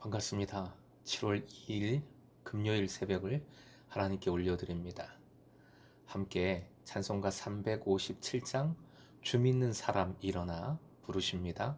반갑습니다. 7월 2일 금요일 새벽을 하나님께 올려드립니다. 함께 찬송가 357장 주 믿는 사람 일어나 부르십니다.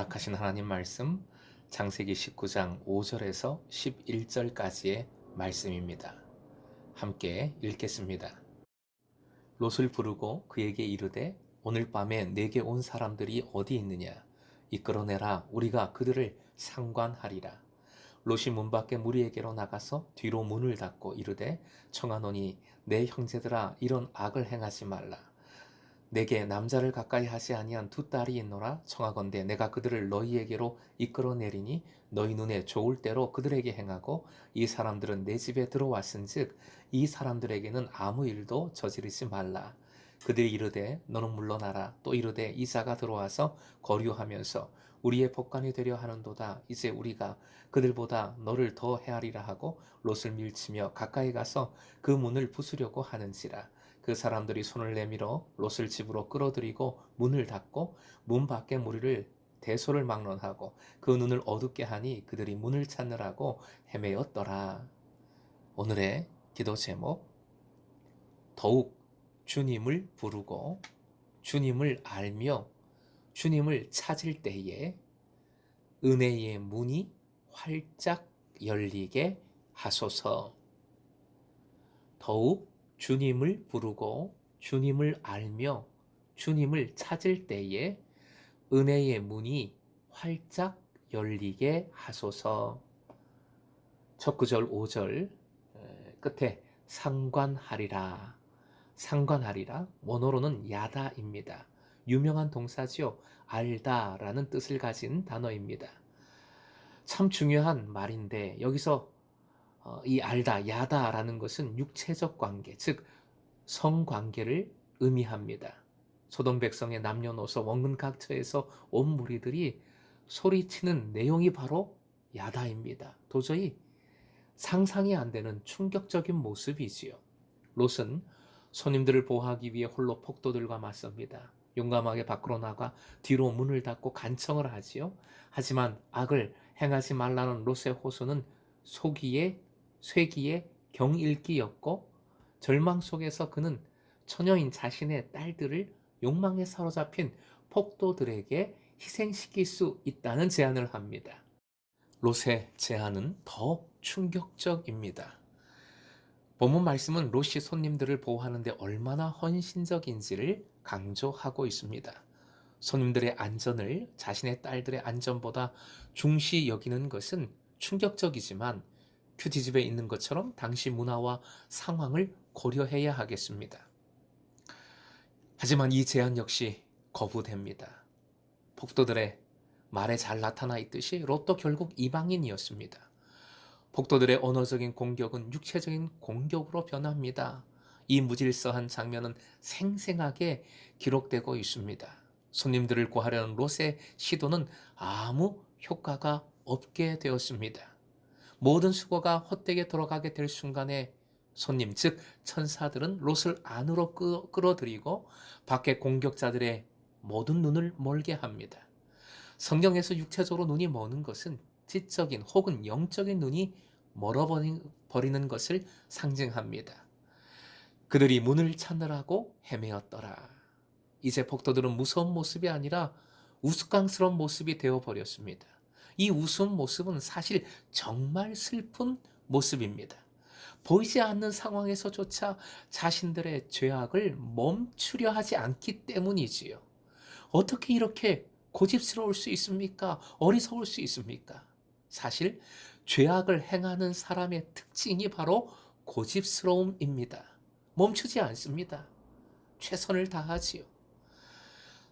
허락하신 하나님 말씀 창세기 19장 5절에서 11절까지의 말씀입니다. 함께 읽겠습니다. 롯을 부르고 그에게 이르되 오늘 밤에 내게 온 사람들이 어디 있느냐 이끌어내라 우리가 그들을 상관하리라. 롯이 문 밖에 무리에게로 나가서 뒤로 문을 닫고 이르되 청하노니 내 형제들아 이런 악을 행하지 말라. 내게 남자를 가까이 하지 아니한 두 딸이 있노라. 청하건대 내가 그들을 너희에게로 이끌어내리니 너희 눈에 좋을 대로 그들에게 행하고 이 사람들은 내 집에 들어왔은즉 이 사람들에게는 아무 일도 저지르지 말라. 그들이 이르되 너는 물러나라. 또 이르되 이자가 들어와서 거류하면서 우리의 법관이 되려 하는도다. 이제 우리가 그들보다 너를 더 헤아리라 하고 롯을 밀치며 가까이 가서 그 문을 부수려고 하는지라. 그 사람들이 손을 내밀어 롯을 집으로 끌어들이고 문을 닫고 문 밖에 무리를 대소를 막론하고 그 눈을 어둡게 하니 그들이 문을 찾느라고 헤매었더라. 오늘의 기도 제목, 더욱 주님을 부르고 주님을 알며 주님을 찾을 때에 은혜의 문이 활짝 열리게 하소서. 더욱 주님을 부르고 주님을 알며 주님을 찾을 때에 은혜의 문이 활짝 열리게 하소서. 첫 구절 5절 끝에 상관하리라. 상관하리라. 원어로는 야다입니다. 유명한 동사지요. 알다라는 뜻을 가진 단어입니다. 참 중요한 말인데 여기서 이 알다, 야다라는 것은 육체적 관계, 즉 성관계를 의미합니다. 소돔 백성의 남녀노소 원근 각처에서 온 무리들이 소리치는 내용이 바로 야다입니다. 도저히 상상이 안 되는 충격적인 모습이지요. 롯은 손님들을 보호하기 위해 홀로 폭도들과 맞섭니다. 용감하게 밖으로 나가 뒤로 문을 닫고 간청을 하지요. 하지만 악을 행하지 말라는 롯의 호소는 쇠기의 경읽기였고 절망 속에서 그는 처녀인 자신의 딸들을 욕망에 사로잡힌 폭도들에게 희생시킬 수 있다는 제안을 합니다. 롯의 제안은 더 충격적입니다. 본문 말씀은 롯이 손님들을 보호하는 데 얼마나 헌신적인지를 강조하고 있습니다. 손님들의 안전을 자신의 딸들의 안전보다 중시 여기는 것은 충격적이지만 큐티집에 있는 것처럼 당시 문화와 상황을 고려해야 하겠습니다. 하지만 이 제안 역시 거부됩니다. 폭도들의 말에 잘 나타나 있듯이 롯도 결국 이방인이었습니다. 폭도들의 언어적인 공격은 육체적인 공격으로 변합니다. 이 무질서한 장면은 생생하게 기록되고 있습니다. 손님들을 구하려는 롯의 시도는 아무 효과가 없게 되었습니다. 모든 수고가 헛되게 돌아가게 될 순간에 손님, 즉 천사들은 롯을 안으로 끌어들이고 밖의 공격자들의 모든 눈을 멀게 합니다. 성경에서 육체적으로 눈이 머는 것은 지적인 혹은 영적인 눈이 멀어버리는 것을 상징합니다. 그들이 문을 찾느라고 헤매었더라. 이제 폭도들은 무서운 모습이 아니라 우스꽝스러운 모습이 되어버렸습니다. 이 우스운 모습은 사실 정말 슬픈 모습입니다. 보이지 않는 상황에서조차 자신들의 죄악을 멈추려 하지 않기 때문이지요. 어떻게 이렇게 고집스러울 수 있습니까? 어리석을 수 있습니까? 사실 죄악을 행하는 사람의 특징이 바로 고집스러움입니다. 멈추지 않습니다. 최선을 다하지요.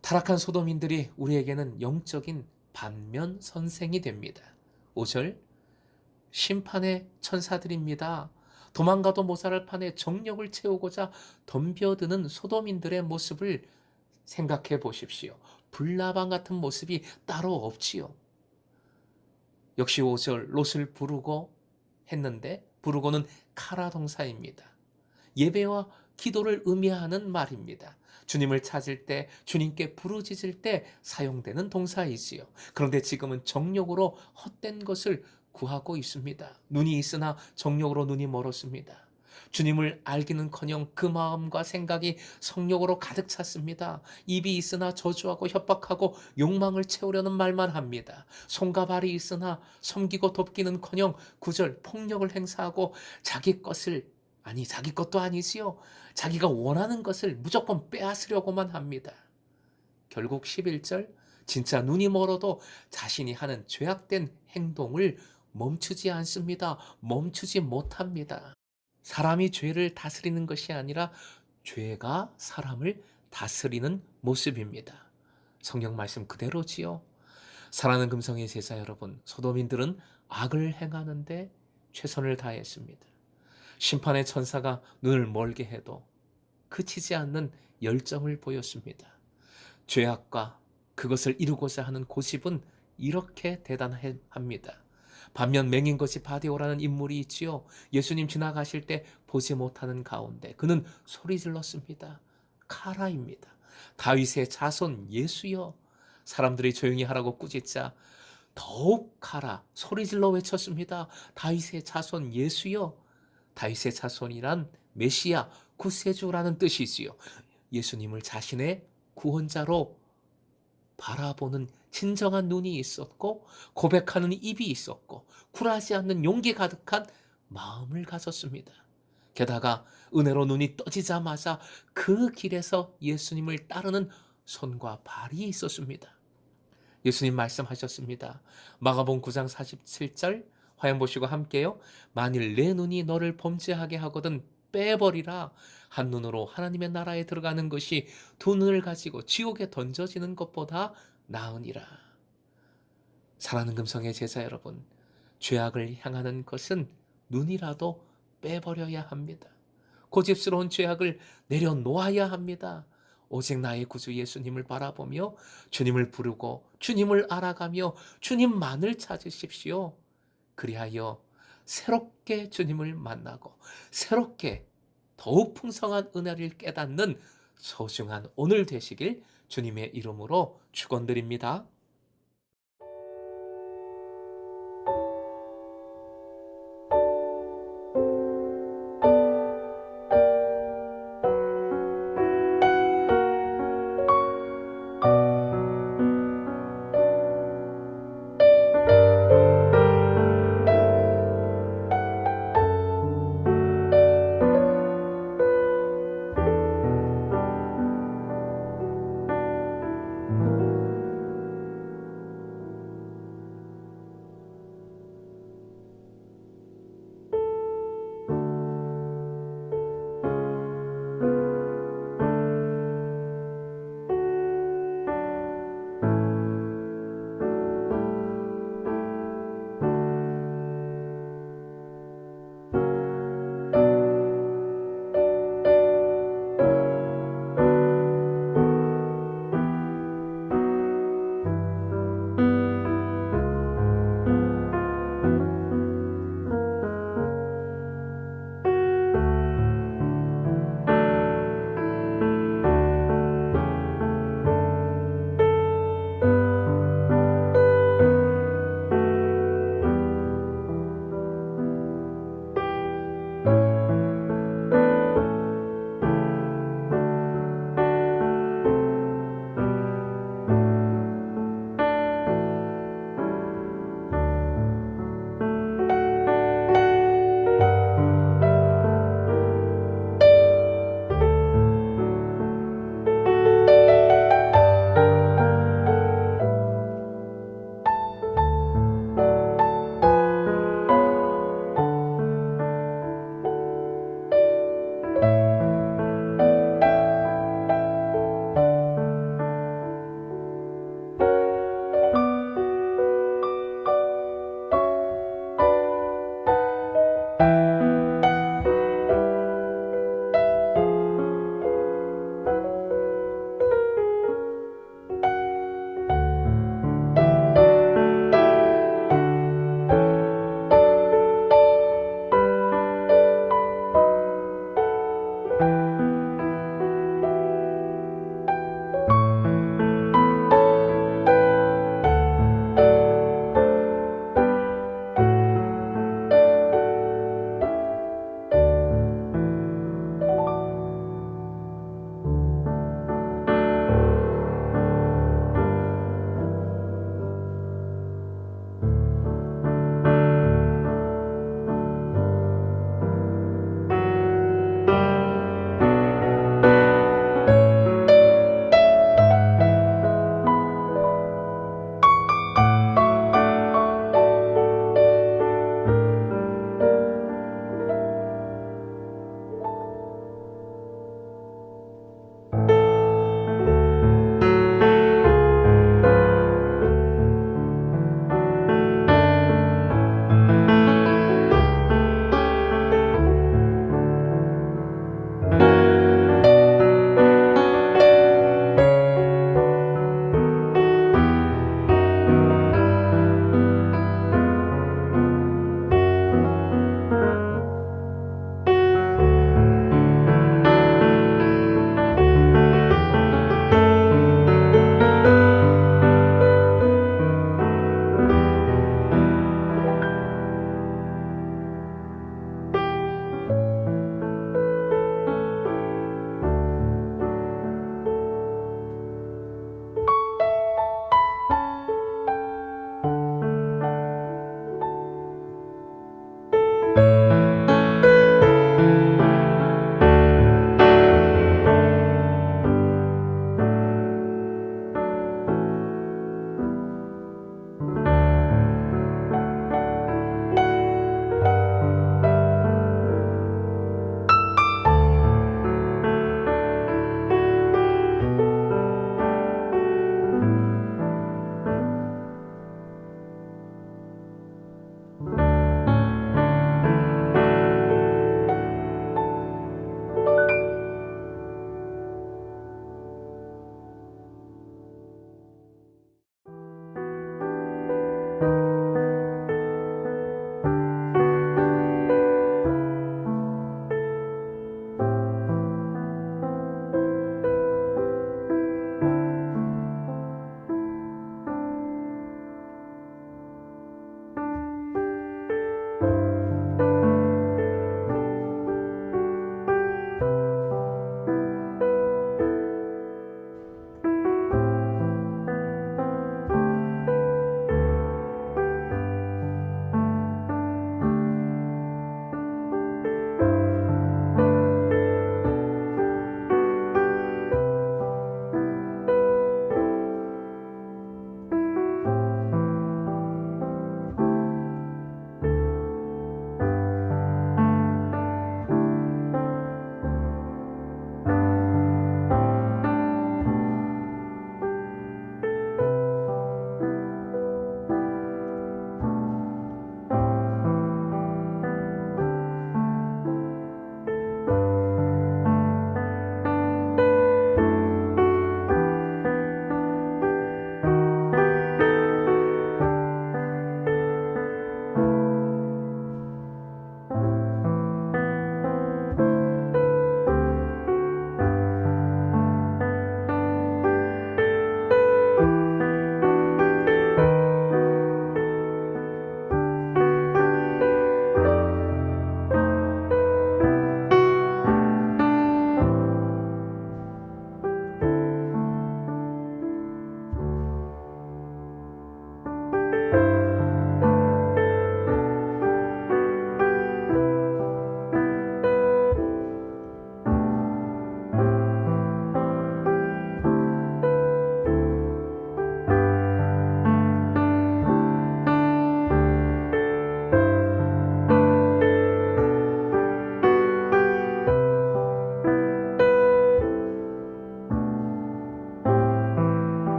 타락한 소돔인들이 우리에게는 영적인 반면 선생이 됩니다. 5절 심판의 천사들입니다. 도망가도 모자랄 판에 정력을 채우고자 덤벼드는 소돔인들의 모습을 생각해 보십시오. 불나방 같은 모습이 따로 없지요. 역시 5절 롯을 부르고 했는데 부르고는 카라 동사입니다. 예배와 기도를 의미하는 말입니다. 주님을 찾을 때, 주님께 부르짖을 때 사용되는 동사이지요. 그런데 지금은 정욕으로 헛된 것을 구하고 있습니다. 눈이 있으나 정욕으로 눈이 멀었습니다. 주님을 알기는커녕 그 마음과 생각이 성욕으로 가득 찼습니다. 입이 있으나 저주하고 협박하고 욕망을 채우려는 말만 합니다. 손과 발이 있으나 섬기고 돕기는커녕 9절 폭력을 행사하고 자기 것도 아니지요. 자기가 원하는 것을 무조건 빼앗으려고만 합니다. 결국 11절 진짜 눈이 멀어도 자신이 하는 죄악된 행동을 멈추지 않습니다. 멈추지 못합니다. 사람이 죄를 다스리는 것이 아니라 죄가 사람을 다스리는 모습입니다. 성경 말씀 그대로지요. 사랑하는 금성의 제자 여러분, 소돔인들은 악을 행하는데 최선을 다했습니다. 심판의 천사가 눈을 멀게 해도 그치지 않는 열정을 보였습니다. 죄악과 그것을 이루고자 하는 고집은 이렇게 대단합니다. 반면 맹인 것이 바디오라는 인물이 있지요. 예수님 지나가실 때 보지 못하는 가운데 그는 소리 질렀습니다. 카라입니다. 다윗의 자손 예수여. 사람들이 조용히 하라고 꾸짖자 더욱 카라 소리 질러 외쳤습니다. 다윗의 자손 예수여. 다윗의 자손이란 메시아 구세주라는 뜻이지요. 예수님을 자신의 구원자로 바라보는 진정한 눈이 있었고 고백하는 입이 있었고 굴하지 않는 용기 가득한 마음을 가졌습니다. 게다가 은혜로 눈이 떠지자마자 그 길에서 예수님을 따르는 손과 발이 있었습니다. 예수님 말씀하셨습니다. 마가복음 9장 47절 화면 보시고 함께요. 만일 내 눈이 너를 범죄하게 하거든 빼버리라. 한 눈으로 하나님의 나라에 들어가는 것이 두 눈을 가지고 지옥에 던져지는 것보다 나으니라. 사랑하는 금성의 제자 여러분, 죄악을 향하는 것은 눈이라도 빼버려야 합니다. 고집스러운 죄악을 내려놓아야 합니다. 오직 나의 구주 예수님을 바라보며 주님을 부르고 주님을 알아가며 주님만을 찾으십시오. 그리하여 새롭게 주님을 만나고 새롭게 더욱 풍성한 은혜를 깨닫는 소중한 오늘 되시길 주님의 이름으로 축원드립니다.